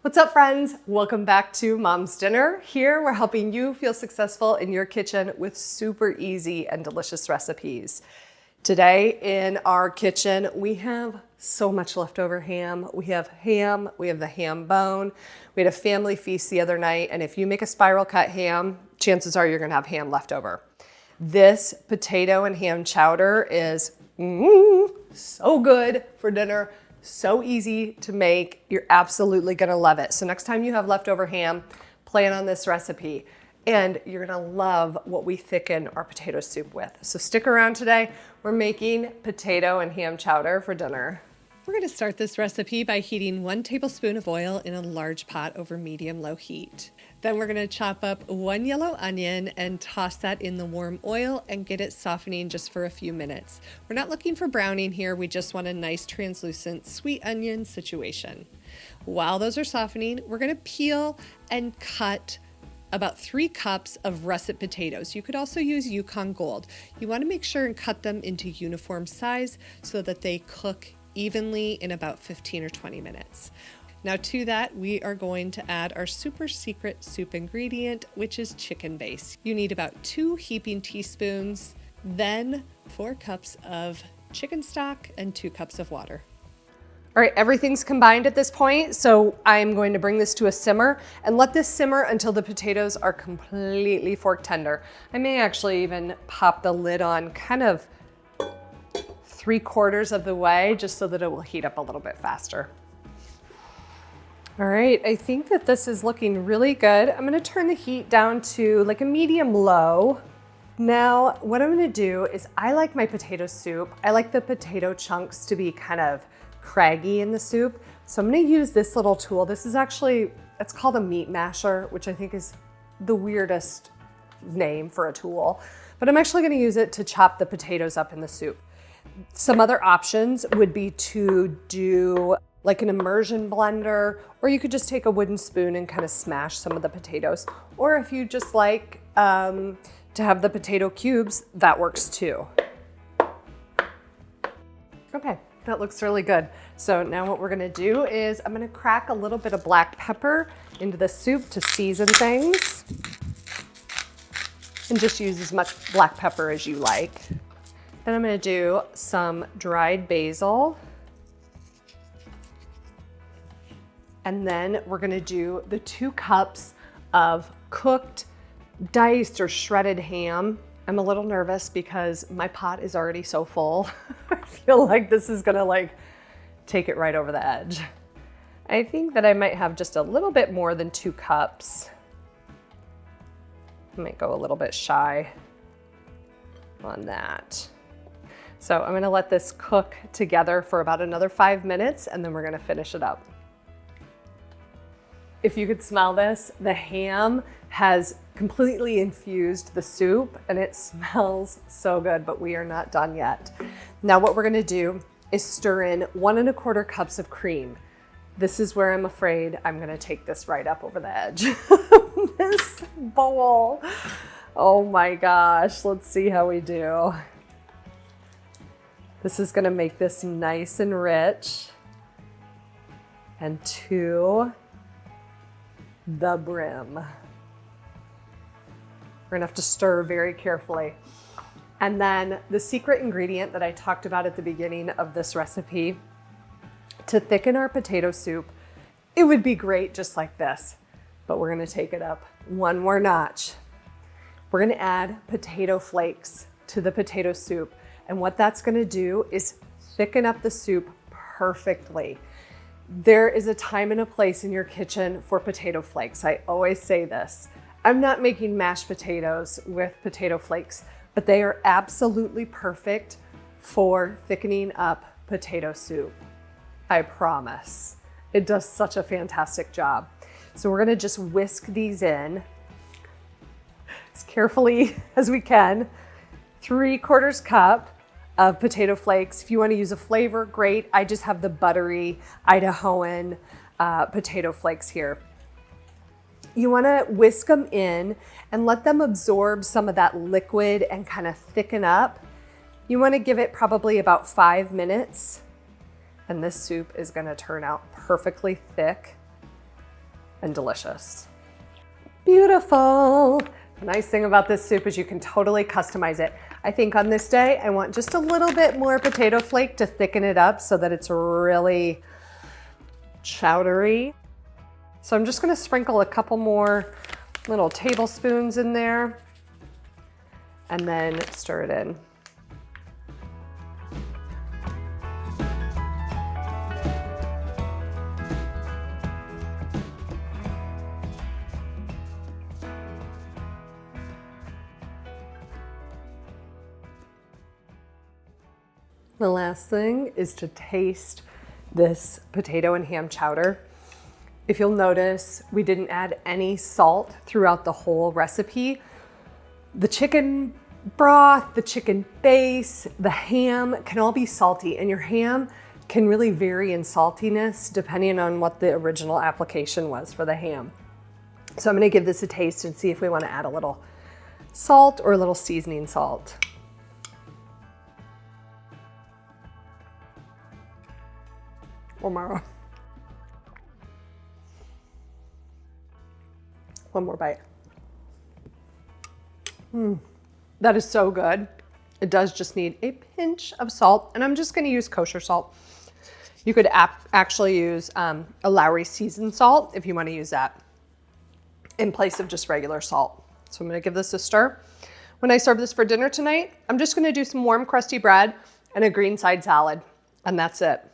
What's up, friends? Welcome back to Mom's Dinner. Here, we're helping you feel successful in your kitchen with super easy and delicious recipes. Today in our kitchen, we have so much leftover ham. We have the ham bone. We had a family feast the other night, and if you make a spiral cut ham, chances are you're gonna have ham left over. This potato and ham chowder is so good for dinner. So easy to make. You're absolutely gonna love it. So next time you have leftover ham, plan on this recipe and you're gonna love what we thicken our potato soup with. So stick around today. We're making potato and ham chowder for dinner. We're gonna start this recipe by heating 1 tablespoon of oil in a large pot over medium-low heat. Then we're gonna chop up 1 yellow onion and toss that in the warm oil and get it softening just for a few minutes. We're not looking for browning here, we just want a nice translucent sweet onion situation. While those are softening, we're gonna peel and cut about 3 cups of russet potatoes. You could also use Yukon Gold. You wanna make sure and cut them into uniform size so that they cook evenly in about 15 or 20 minutes. Now to that, we are going to add our super secret soup ingredient, which is chicken base. You need about 2 heaping teaspoons, then 4 cups of chicken stock and 2 cups of water. All right, everything's combined at this point, so I'm going to bring this to a simmer and let this simmer until the potatoes are completely fork tender. I may actually even pop the lid on kind of 3/4 of the way, just so that it will heat up a little bit faster. All right, I think that this is looking really good. I'm gonna turn the heat down to like a medium low. Now, what I'm gonna do is I like my potato soup. I like the potato chunks to be kind of craggy in the soup. So I'm gonna use this little tool. This is actually, it's called a meat masher, which I think is the weirdest name for a tool. But I'm actually gonna use it to chop the potatoes up in the soup. Some other options would be to do like an immersion blender, or you could just take a wooden spoon and kind of smash some of the potatoes. Or if you just like to have the potato cubes, that works too. Okay, that looks really good. So now what we're gonna do is I'm gonna crack a little bit of black pepper into the soup to season things. And just use as much black pepper as you like. Then I'm gonna do some dried basil. And then we're gonna do the 2 cups of cooked, diced or shredded ham. I'm a little nervous because my pot is already so full. I feel like this is gonna like take it right over the edge. I think that I might have just a little bit more than 2 cups. I might go a little bit shy on that. So I'm gonna let this cook together for about another 5 minutes and then we're gonna finish it up. If you could smell this, the ham has completely infused the soup and it smells so good, but we are not done yet. Now what we're gonna do is stir in 1 1/4 cups of cream. This is where I'm afraid I'm gonna take this right up over the edge. This bowl. Oh my gosh, let's see how we do. This is gonna make this nice and rich and to the brim. We're gonna have to stir very carefully. And then the secret ingredient that I talked about at the beginning of this recipe, to thicken our potato soup, it would be great just like this, but we're gonna take it up 1 more notch. We're gonna add potato flakes to the potato soup. And what that's gonna do is thicken up the soup perfectly. There is a time and a place in your kitchen for potato flakes. I always say this. I'm not making mashed potatoes with potato flakes, but they are absolutely perfect for thickening up potato soup. I promise. It does such a fantastic job. So we're gonna just whisk these in as carefully as we can. 3/4 cup of potato flakes. If you want to use a flavor, great. I just have the buttery Idahoan potato flakes here. You want to whisk them in and let them absorb some of that liquid and kind of thicken up. You want to give it probably about 5 minutes, and this soup is going to turn out perfectly thick and delicious. Beautiful. The nice thing about this soup is you can totally customize it. I think on this day, I want just a little bit more potato flake to thicken it up so that it's really chowdery. So I'm just gonna sprinkle a couple more little tablespoons in there and then stir it in. The last thing is to taste this potato and ham chowder. If you'll notice, we didn't add any salt throughout the whole recipe. The chicken broth, the chicken base, the ham can all be salty, and your ham can really vary in saltiness depending on what the original application was for the ham. So I'm gonna give this a taste and see if we wanna add a little salt or a little seasoning salt. One more bite. That is so good. It does just need a pinch of salt, and I'm just gonna use kosher salt. You could actually use a Lowry seasoned salt if you wanna use that in place of just regular salt. So I'm gonna give this a stir. When I serve this for dinner tonight, I'm just gonna do some warm crusty bread and a green side salad, and that's it.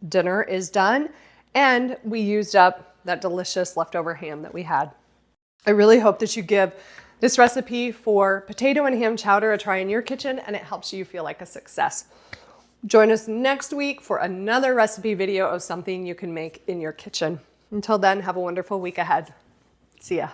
Dinner is done, and we used up that delicious leftover ham that we had. I really hope that you give this recipe for potato and ham chowder a try in your kitchen, and it helps you feel like a success. Join us next week for another recipe video of something you can make in your kitchen. Until then, have a wonderful week ahead. See ya.